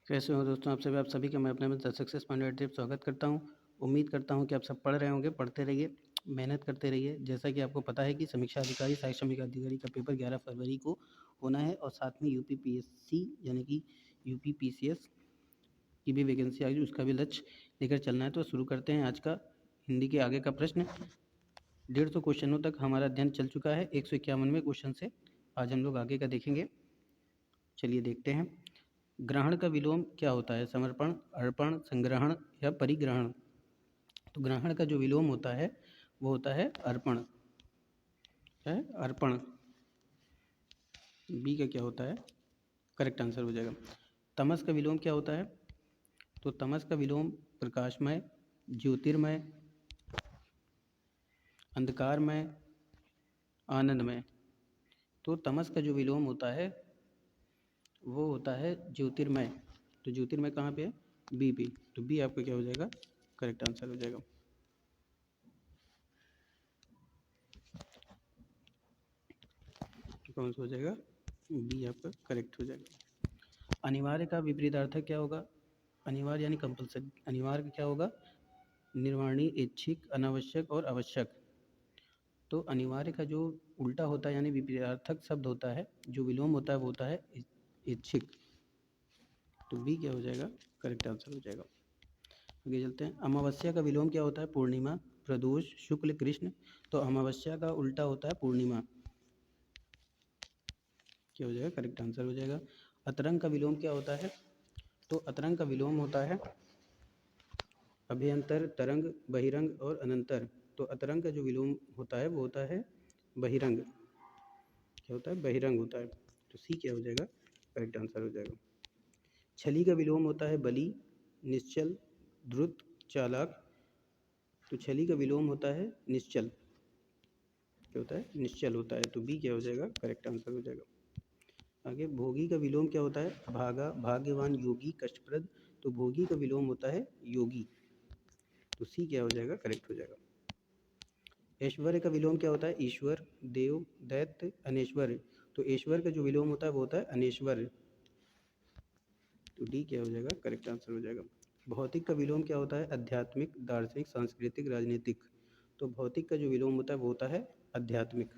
कैसे हो दोस्तों? आप सभी का मैं अपने में द सक्सेस माइंडेड ट्रिप स्वागत करता हूँ। उम्मीद करता हूँ कि आप सब पढ़ रहे होंगे, पढ़ते रहिए, मेहनत करते रहिए। जैसा कि आपको पता है कि समीक्षा अधिकारी, सहायक समीक्षा अधिकारी का पेपर 11 फरवरी को होना है और साथ में यूपीपीएससी यानी कि यूपीपीसीएस की भी वैकेंसी आई, उसका भी लक्ष्य लेकर चलना है। तो शुरू करते हैं आज का हिंदी के आगे का प्रश्न। 150 क्वेश्चनों तक हमारा अध्ययन चल चुका है। 151वें क्वेश्चन से आज हम लोग आगे का देखेंगे। चलिए देखते हैं। ग्रहण का विलोम क्या होता है? समर्पण, अर्पण, संग्रहण या परिग्रहण? तो ग्रहण का जो विलोम होता है वो होता है अर्पण। है अर्पण। बी का क्या होता है? करेक्ट आंसर हो जाएगा। तमस का विलोम क्या होता है? तो तमस का विलोम प्रकाशमय, ज्योतिर्मय, अंधकारमय, आनंदमय। तो तमस का जो विलोम होता है वो होता है ज्योतिर्मय। तो ज्योतिर्मय कहाँ पे है? बी पे। तो बी आपका क्या हो जाएगा? करेक्ट आंसर हो जाएगा। कौन सा हो जाएगा? बी आपका करेक्ट हो जाएगा। अनिवार्य का विपरीतार्थक क्या होगा? अनिवार्य यानी कंपल्सरी। अनिवार्य का क्या होगा? निर्वाणी, ऐच्छिक, अनावश्यक और आवश्यक। तो अनिवार्य का जो उल्टा होता है यानी विपरीतार्थक शब्द होता है, जो विलोम होता है वो होता है ऐच्छिक। तो बी क्या हो जाएगा? करेक्ट आंसर हो जाएगा। आगे चलते हैं। अमावस्या का विलोम क्या होता है? पूर्णिमा, प्रदोष, शुक्ल, कृष्ण। तो अमावस्या का उल्टा होता है पूर्णिमा। क्या हो जाएगा? करेक्ट आंसर हो जाएगा। अतरंग का विलोम क्या होता है? तो अतरंग का विलोम होता है अभ्यंतर, तरंग, बहिरंग और अनंतर। तो अतरंग का जो विलोम होता है वो होता है बहिरंग। क्या होता है? बहिरंग होता है। तो सी क्या हो जाएगा? करेक्ट आंसर हो जाएगा। छली का विलोम होता है बली, निश्चल, द्रुत, चालाक। तो छली का विलोम होता है निश्चल। क्या होता है? निश्चल होता है। तो बी क्या हो जाएगा? करेक्ट आंसर हो जाएगा। आगे भोगी का विलोम क्या होता है? भागा, भाग्यवान, योगी, कष्टप्रद। तो भोगी का विलोम होता है योगी। तो सी क्या हो जाएगा? करेक्ट हो जाएगा। ऐश्वर्य का विलोम क्या होता है? ईश्वर, देव, दैत्य, अनेश्वर। तो ऐश्वर्य का जो विलोम होता है वो होता है अनेश्वर। तो डी क्या हो जाएगा? करेक्ट आंसर हो जाएगा। भौतिक का विलोम क्या होता है? आध्यात्मिक, दार्शनिक, सांस्कृतिक, राजनीतिक। तो भौतिक का जो विलोम होता है वो होता है आध्यात्मिक।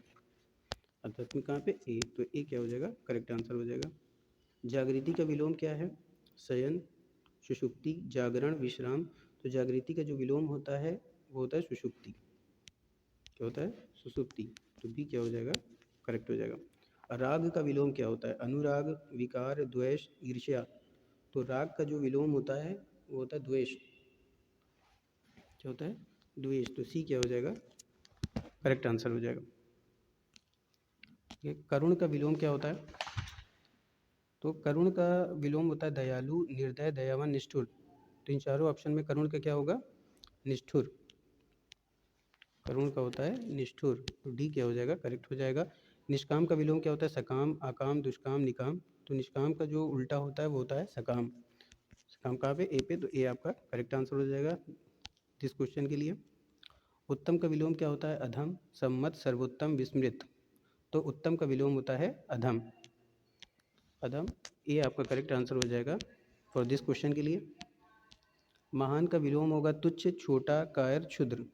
आध्यात्मिक कहाँ पे? ए। तो ए क्या हो जाएगा? करेक्ट आंसर हो जाएगा। जागृति का विलोम क्या है? शयन, सुषुप्ति, जागरण, विश्राम। तो जागृति का जो विलोम होता है वो होता है सुषुप्ति। क्या होता है? सुषुप्ति। तो बी क्या हो जाएगा? करेक्ट हो जाएगा। राग का विलोम क्या होता है? अनुराग, विकार, द्वेष, ईर्ष्या। तो राग का जो विलोम होता है वो होता है द्वेष। क्या होता है? द्वेष। तो सी क्या हो जाएगा? करेक्ट आंसर हो जाएगा। करुण का विलोम क्या होता है? तो करुण का विलोम होता है दयालु, निर्दय, दयावान, निष्ठुर। तो इन चारों ऑप्शन में करुण का क्या होगा? निष्ठुर। करुण का होता है निष्ठुर। तो डी क्या हो जाएगा? करेक्ट हो जाएगा। निष्काम का विलोम क्या होता है? सकाम, आकाम, दुष्काम, निकाम। तो निष्काम का जो उल्टा होता है वो होता है सकाम। सकाम कहाँ पे? ए पे। तो ए आपका करेक्ट आंसर हो जाएगा इस क्वेश्चन के लिए। उत्तम का विलोम क्या होता है? अधम, सम्मत, सर्वोत्तम, विस्मृत। तो उत्तम का विलोम होता है अधम। अधम। ए आपका करेक्ट आंसर हो जाएगा फॉर दिस क्वेश्चन के लिए। महान का विलोम होगा तुच्छ, छोटा, कायर, क्षुद्र।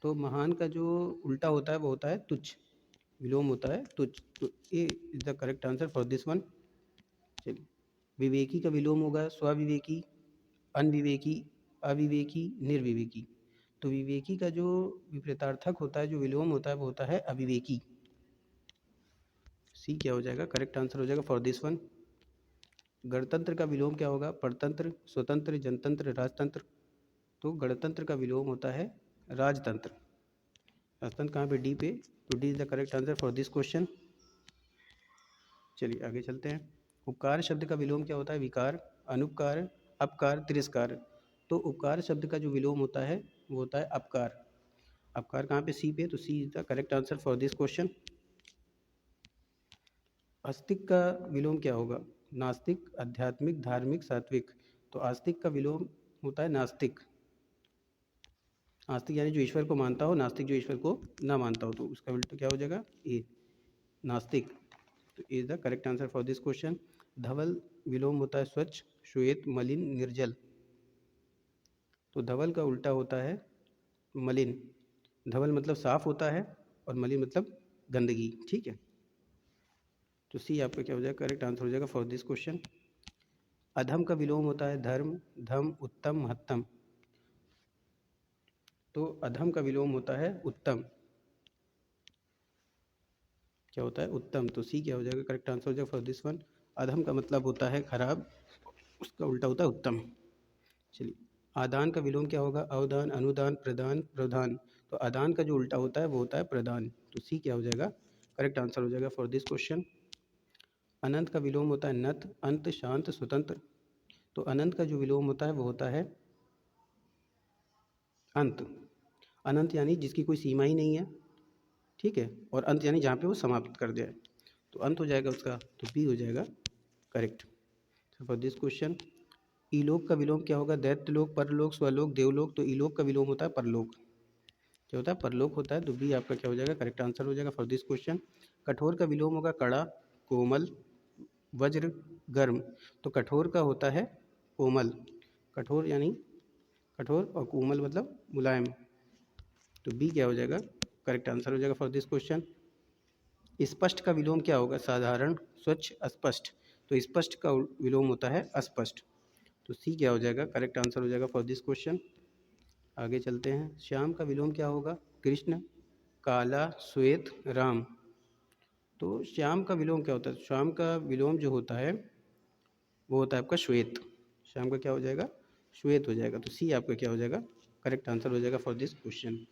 तो महान का जो उल्टा होता है वो होता है तुच्छ। विलोम होता है तुच्छ। तो A is the correct answer for this one. चलिए। विवेकी का विलोम होगा स्वविवेकी, अनविवेकी, अविवेकी, निर्विवेकी। तो विवेकी का जो विपरीतार्थक होता है, जो विलोम होता है वो होता है अविवेकी। सी क्या हो जाएगा? करेक्ट आंसर हो जाएगा फॉर दिस वन। गणतंत्र का विलोम क्या होगा? परतंत्र, स्वतंत्र, जनतंत्र, राजतंत्र। तो गणतंत्र का विलोम होता है राजतंत्र। राजतंत्र कहाँ पे? डी पे। तो D is the correct answer for this question. चलिए आगे चलते हैं। उपकार शब्द का विलोम क्या होता है? विकार, अनुपकार, अपकार, तिरस्कार। तो उपकार शब्द का जो विलोम होता है वो होता है अपकार। अपकार कहाँ पे? सी पे। तो C is the correct answer for this question. आस्तिक का विलोम क्या होगा? नास्तिक, आध्यात्मिक, धार्मिक, सात्विक। तो आस्तिक का विलोम होता है नास्तिक। आस्तिक यानी जो ईश्वर को मानता हो, नास्तिक जो ईश्वर को ना मानता हो। तो उसका उल्टा क्या हो जाएगा? ए, नास्तिक। तो A is the correct answer for this question. धवल विलोम होता है स्वच्छ, श्वेत, मलिन, निर्जल। तो धवल का उल्टा होता है मलिन। धवल मतलब साफ होता है और मलिन मतलब गंदगी। ठीक है, तो सी आपका क्या हो जाएगा, करेक्ट आंसर हो जाएगा फॉर दिस क्वेश्चन। अधम का विलोम होता है धर्म, धम, उत्तम, महत्तम। तो अधम का विलोम होता है उत्तम। क्या होता है, उत्तम। तो सी क्या हो जाएगा, करेक्ट आंसर हो जाएगा फॉर दिस वन। अधम का मतलब होता है खराब, उसका उल्टा होता है उत्तम। चलिए, आदान का विलोम क्या होगा, अवदान, अनुदान, प्रदान, प्रधान। तो आदान का जो उल्टा होता है वो होता है प्रदान। तो सी क्या हो जाएगा, करेक्ट आंसर हो जाएगा फॉर दिस क्वेश्चन। अनंत का विलोम होता है नत, अंत, शांत, स्वतंत्र। तो अनंत का जो विलोम होता है वो होता है अंत। अनंत यानी जिसकी कोई सीमा ही नहीं है, ठीक है, और अंत यानी जहाँ पे वो समाप्त कर दिया है। तो अंत हो जाएगा उसका, तो बी हो जाएगा करेक्ट फॉर दिस क्वेश्चन। ईलोक का विलोम क्या होगा, दैत्यलोक, परलोक, स्वलोक, देवलोक। तो ईलोक का विलोम होता है परलोक। क्या होता है, परलोक होता है। तो बी आपका क्या हो जाएगा, करेक्ट आंसर हो जाएगा फॉर दिस क्वेश्चन। कठोर का विलोम होगा कड़ा, कोमल, वज्र, गर्म। तो कठोर का होता है कोमल। कठोर यानी कठोर, और कोमल मतलब मुलायम। तो बी क्या हो जाएगा, करेक्ट आंसर हो जाएगा फॉर दिस क्वेश्चन। स्पष्ट का विलोम क्या होगा, साधारण, स्वच्छ, अस्पष्ट। तो स्पष्ट का विलोम होता है अस्पष्ट। तो सी क्या हो जाएगा, करेक्ट आंसर हो जाएगा फॉर दिस क्वेश्चन। आगे चलते हैं। श्याम का विलोम क्या होगा, कृष्ण, काला, श्वेत, राम। तो श्याम का विलोम क्या होता है, श्याम का विलोम जो होता है वो होता है आपका श्वेत। श्याम का क्या हो जाएगा, श्वेत हो जाएगा। तो सी आपका क्या हो जाएगा, करेक्ट आंसर हो जाएगा फॉर दिस क्वेश्चन।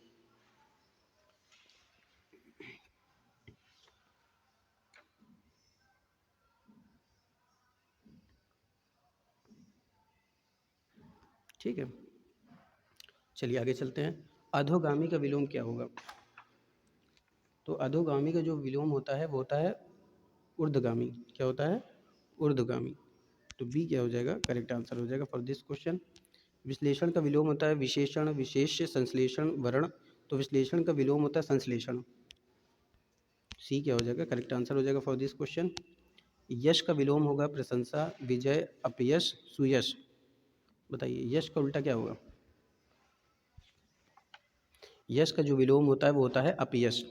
ठीक है, चलिए आगे चलते हैं। अधोगामी का विलोम क्या होगा। तो अधोगामी का जो विलोम होता है वो होता है ऊर्ध्वगामी। क्या होता है, ऊर्ध्वगामी। तो बी क्या हो जाएगा, करेक्ट आंसर हो जाएगा फॉर दिस क्वेश्चन। विश्लेषण का विलोम होता है विशेषण, विशेष्य, संश्लेषण, वर्ण। तो विश्लेषण का विलोम होता है संश्लेषण। सी क्या हो जाएगा, करेक्ट आंसर हो जाएगा फॉर दिस क्वेश्चन। यश का विलोम होगा प्रशंसा, विजय, अपयश, सुयश। बताइए यश का उल्टा क्या होगा। यश का जो विलोम होता है वो होता है अपयश।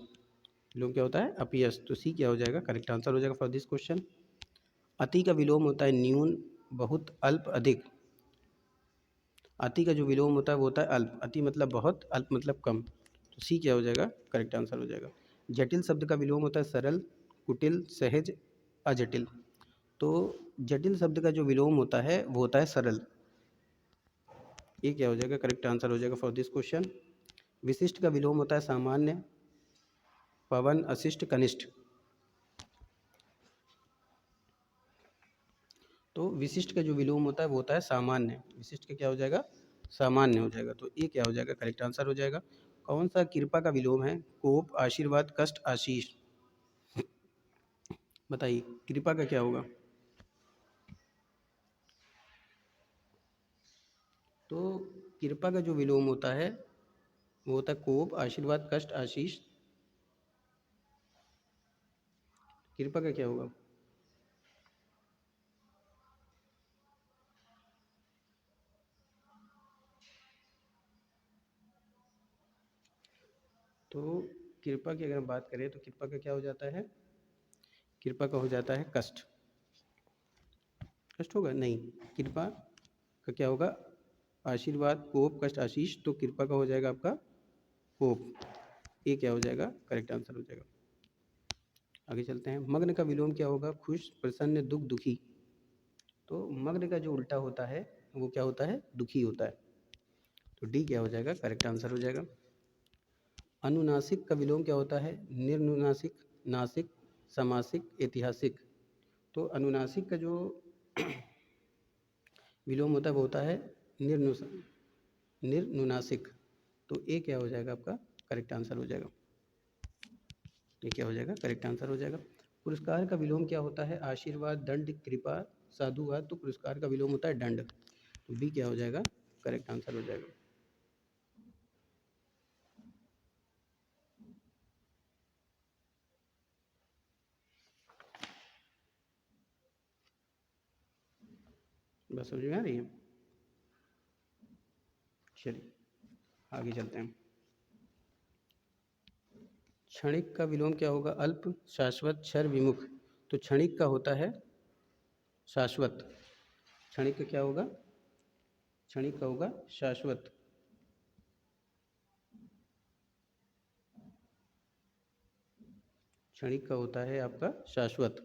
विलोम क्या होता है, अपयश। तो सी क्या हो जाएगा, करेक्ट आंसर हो जाएगा फॉर दिस क्वेश्चन। अति का विलोम होता है न्यून, बहुत, अल्प, अधिक। अति का जो विलोम होता है वो होता है अल्प। अति मतलब बहुत, अल्प मतलब कम। तो सी क्या हो जाएगा, करेक्ट आंसर हो जाएगा। जटिल शब्द का विलोम होता है सरल, कुटिल, सहज, अजटिल। तो जटिल शब्द का जो विलोम होता है वो होता है सरल। ये क्या हो जाएगा, करेक्ट आंसर हो जाएगा फॉर दिस क्वेश्चन। विशिष्ट का विलोम होता है सामान्य, पवन, अशिष्ट, कनिष्ठ। तो विशिष्ट का जो विलोम होता है वो होता है सामान्य। विशिष्ट का क्या हो जाएगा, सामान्य हो जाएगा। तो ये क्या हो जाएगा, करेक्ट आंसर हो जाएगा। कौन सा कृपा का विलोम है, कोप, आशीर्वाद, कष्ट, आशीष। बताइए कृपा का क्या होगा। तो कृपा का जो विलोम होता है वो होता है कोप, आशीर्वाद, कष्ट, आशीष। कृपा का क्या होगा। तो कृपा की अगर हम बात करें तो कृपा का क्या हो जाता है, कृपा का हो जाता है कष्ट। कष्ट होगा नहीं, कृपा का क्या होगा, आशीर्वाद, कोप, कष्ट, आशीष। तो कृपा का हो जाएगा आपका कोप। ये क्या हो जाएगा, करेक्ट आंसर हो जाएगा। आगे चलते हैं। मग्न का विलोम क्या होगा, खुश, प्रसन्न, दुख, दुखी। तो मग्न का जो उल्टा होता है वो क्या होता है, दुखी होता है। तो डी क्या हो जाएगा, करेक्ट आंसर हो जाएगा। अनुनासिक का विलोम क्या होता है, निर्नुनासिक, नासिक, समासिक, ऐतिहासिक। तो अनुनासिक का जो विलोम होता है वो होता है निर्नुस निर्नुनासिक। तो ए क्या हो जाएगा आपका, करेक्ट आंसर हो जाएगा। ये क्या हो जाएगा, करेक्ट आंसर हो जाएगा। पुरस्कार का विलोम क्या होता है, आशीर्वाद, दंड, कृपा, साधुवाद। तो पुरस्कार का विलोम होता है दंड। तो बी क्या हो जाएगा, करेक्ट आंसर हो जाएगा। बस समझ में आ रही है। चलिए आगे चलते हैं। क्षणिक का विलोम क्या होगा? अल्प, शाश्वत, क्षर, विमुख। तो क्षणिक का होता है शाश्वत। क्षणिक का क्या होगा? क्षणिक का होगा शाश्वत। क्षणिक का होता है आपका शाश्वत।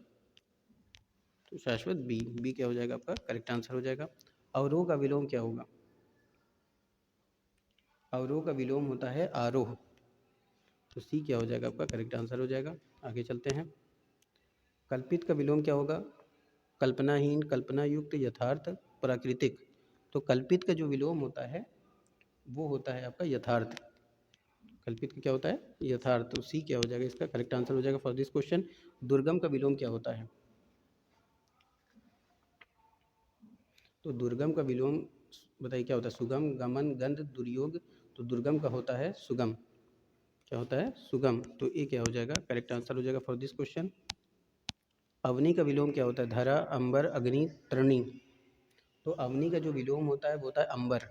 तो शाश्वत बी, बी क्या हो जाएगा आपका करेक्ट आंसर हो जाएगा। अवरोह का विलोम क्या होगा? अवरोह का विलोम होता है आरोह। तो सी क्या हो जाएगा आपका करेक्ट आंसर हो जाएगा। आगे चलते हैं। कल्पित का विलोम क्या होगा? कल्पनाहीन, कल्पना युक्त, यथार्थ, प्राकृतिक। तो कल्पित का जो विलोम होता है वो होता है आपका यथार्थ। कल्पित का क्या होता है? यथार्थ। तो सी क्या हो जाएगा इसका करेक्ट आंसर हो जाएगा फॉर दिस क्वेश्चन। दुर्गम का विलोम क्या होता है? तो दुर्गम का विलोम बताइए क्या होता है? सुगम, गमन, गंध, दुर्योग। तो दुर्गम का होता है सुगम। क्या होता है? सुगम। तो ये क्या हो जाएगा करेक्ट आंसर हो जाएगा फॉर दिस क्वेश्चन। अवनी का विलोम क्या होता है? धरा, अंबर, अग्नि, तृणी। तो अवनी का जो विलोम होता है वो होता है अंबर।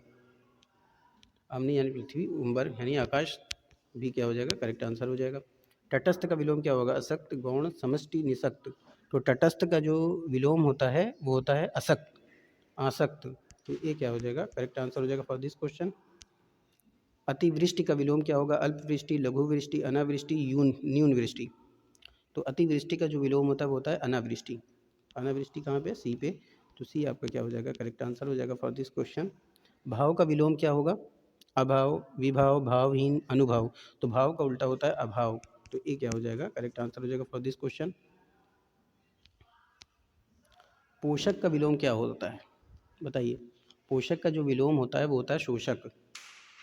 अवनी यानी पृथ्वी, अंबर यानी आकाश। भी क्या हो जाएगा करेक्ट आंसर हो जाएगा। तटस्थ का विलोम क्या होगा? असक्त, गौण, समष्टि, निसक्त। तो तटस्थ का जो विलोम होता है वो होता है असक्त, आसक्त। तो ये क्या हो जाएगा करेक्ट आंसर हो जाएगा फॉर दिस क्वेश्चन। अतिवृष्टि का विलोम क्या होगा? अल्पवृष्टि, लघुवृष्टि, अनावृष्टि, न्यून वृष्टि। तो अतिवृष्टि का जो विलोम होता है वो होता है अनावृष्टि। अनावृष्टि कहाँ पे? सी पे। तो सी आपका क्या हो जाएगा करेक्ट आंसर हो जाएगा फॉर दिस क्वेश्चन। भाव का विलोम क्या होगा? अभाव, विभाव, भावहीन, अनुभाव। तो भाव का उल्टा होता है अभाव। तो ये क्या हो जाएगा करेक्ट आंसर हो जाएगा फॉर दिस क्वेश्चन। पोषक का विलोम क्या होता है बताइए? पोषक का जो विलोम होता है वो होता है शोषक।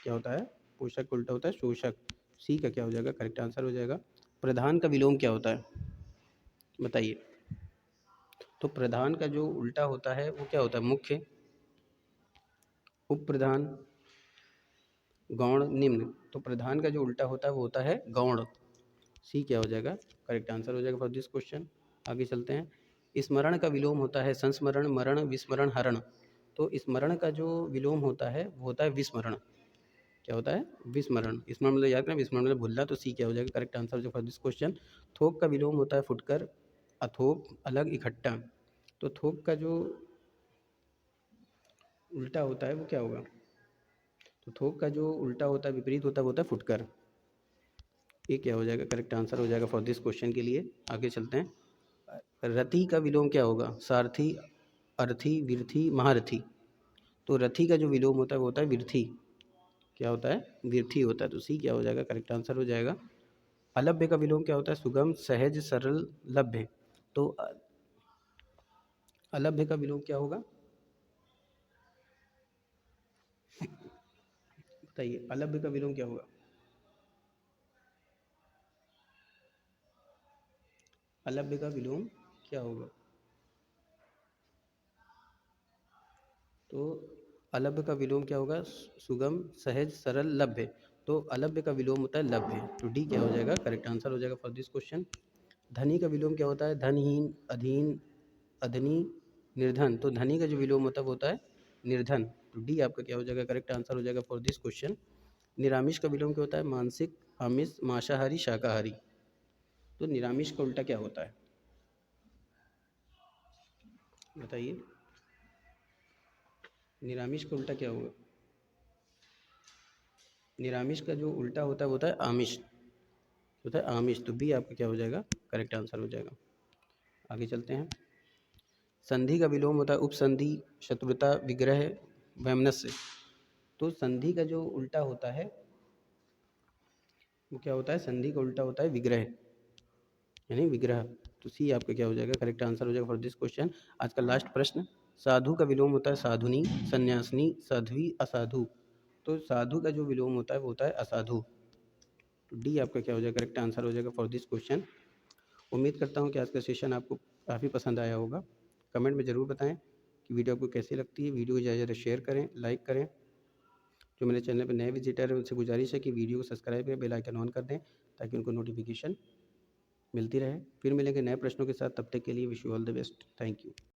क्या होता है? पोषक का उल्टा होता है शोषक। सी का क्या हो जाएगा करेक्ट आंसर हो जाएगा। प्रधान का विलोम क्या होता है बताइए? तो प्रधान का जो उल्टा होता है वो क्या होता है? मुख्य, उप प्रधान, गौण, निम्न। तो प्रधान का जो उल्टा होता है वो होता है गौण। सी क्या हो जाएगा करेक्ट आंसर हो जाएगा फॉर दिस क्वेश्चन। आगे चलते हैं। स्मरण का विलोम होता है संस्मरण, मरण, विस्मरण, हरण। तो स्मरण का जो विलोम होता है वो होता है विस्मरण। क्या होता है? विस्मरण। स्मरण मतलब याद करना, विस्मरण मतलब भूलना। तो सी क्या हो जाएगा करेक्ट आंसर हो जाएगा फॉर दिस क्वेश्चन। थोक का विलोम होता है फुटकर, अथोक, अलग, इकट्ठा। तो थोक का जो उल्टा होता है वो क्या होगा? तो थोक का जो उल्टा होता है, विपरीत होता है, वो होता है फुटकर। ये क्या हो जाएगा करेक्ट आंसर हो जाएगा फॉर दिस क्वेश्चन के लिए। आगे चलते हैं। रति का विलोम क्या होगा? सारथी, अर्थी, विरथी, महारथी। तो रथी का जो विलोम होता है वो होता है विरथी। क्या होता है? विरथी होता है। तो सी क्या हो जाएगा करेक्ट आंसर हो जाएगा। अलभ्य का विलोम क्या होता है? सुगम, सहज, सरल, लभ्य। तो अलभ्य का विलोम क्या होगा बताइए? अलभ्य का विलोम क्या होगा? अलभ्य का विलोम क्या होगा? तो अलभ्य का विलोम क्या होगा? सुगम, सहज, सरल, लभ्य। तो अलभ्य का विलोम होता है लभ्य। तो डी क्या हो जाएगा करेक्ट आंसर हो जाएगा फॉर दिस क्वेश्चन। धनी का विलोम क्या होता है? धनहीन, अधीन, अधनी, निर्धन। तो धनी का जो विलोम होता है वो होता है निर्धन। तो डी आपका क्या हो जाएगा करेक्ट आंसर हो जाएगा फॉर दिस क्वेश्चन। निरामिष का विलोम क्या होता है? मांसिक, आमिष, मांसाहारी, शाकाहारी। तो निरामिष का उल्टा क्या होता है बताइए? निरामिष का उल्टा क्या होगा? निरामिष का जो उल्टा होता है वो होता है आमिष। होता है आमिष। तो बी आपका क्या हो जाएगा करेक्ट आंसर हो जाएगा। आगे चलते हैं। संधि का विलोम होता है उपसंधि, शत्रुता, विग्रह, वैमनस्य। तो संधि का जो उल्टा होता है वो क्या होता है? संधि का उल्टा होता है विग्रह यानी विग्रह। तो सी आपका क्या हो जाएगा करेक्ट आंसर हो जाएगा फॉर दिस क्वेश्चन। आज का लास्ट प्रश्न। साधु का विलोम होता है साधुनी, सन्यासिनी, साध्वी, असाधु। तो साधु का जो विलोम होता है वो होता है असाधु। तो डी आपका क्या हो जाएगा करेक्ट आंसर हो जाएगा फॉर दिस क्वेश्चन। उम्मीद करता हूँ कि आज का सेशन आपको काफ़ी पसंद आया होगा। कमेंट में ज़रूर बताएं कि वीडियो आपको कैसी लगती है। वीडियो को ज़्यादा से ज़्यादा शेयर करें, लाइक करें। जो मेरे चैनल पर नए विजिटर हैं उनसे गुजारिश है कि वीडियो को सब्सक्राइब करें, बेल आइकन ऑन कर दें ताकि उनको नोटिफिकेशन मिलती रहे। फिर मिलेंगे नए प्रश्नों के साथ, तब तक के लिए wish you all the best. Thank you.